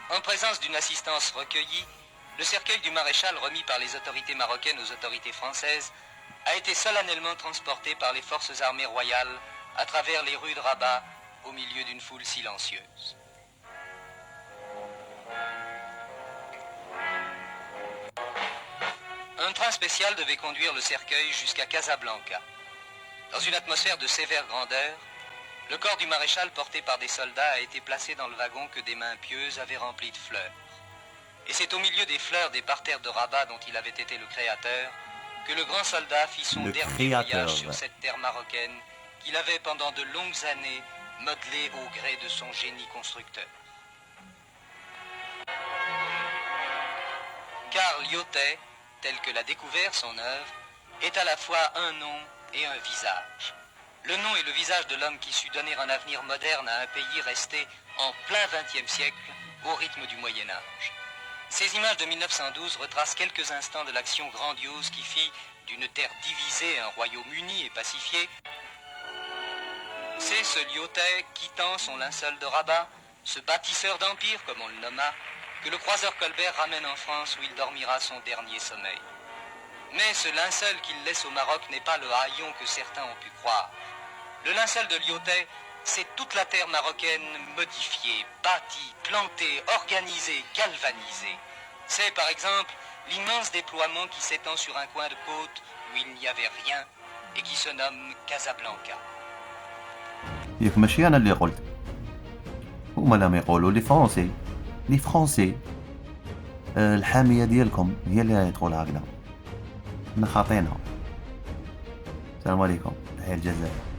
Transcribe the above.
En présence d'une assistance recueillie, le cercueil du maréchal remis par les autorités marocaines aux autorités françaises a été solennellement transporté par les forces armées royales à travers les rues de Rabat au milieu d'une foule silencieuse. Un train spécial devait conduire le cercueil jusqu'à Casablanca. Dans une atmosphère de sévère grandeur, le corps du maréchal porté par des soldats a été placé dans le wagon que des mains pieuses avaient rempli de fleurs. Et c'est au milieu des fleurs des parterres de Rabat dont il avait été le créateur que le grand soldat fit son dernier voyage sur cette terre marocaine qu'il avait pendant de longues années modelée au gré de son génie constructeur. Car Lyautey, tel que l'a découvert son œuvre, est à la fois un nom et un visage. Le nom et le visage de l'homme qui sut donner un avenir moderne à un pays resté en plein XXe siècle au rythme du Moyen-Âge. Ces images de 1912 retracent quelques instants de l'action grandiose qui fit d'une terre divisée un royaume uni et pacifié. C'est ce Lyautey, quittant son linceul de Rabat, ce bâtisseur d'empire comme on le nomma, que le croiseur Colbert ramène en France où il dormira son dernier sommeil. Mais ce linceul qu'il laisse au Maroc n'est pas le haillon que certains ont pu croire. Le linceul de Lyautey, c'est toute la terre marocaine modifiée, bâtie, plantée, organisée, galvanisée. C'est par exemple l'immense déploiement qui s'étend sur un coin de côte où il n'y avait rien et qui se nomme Casablanca. ياك ماشي انا اللي قلت، هما لما يقولوا لي فرونسي الحاميه ديالكم هي اللي تقول هكذا، حنا خاطينها. السلام عليكم، تحية الجزائر.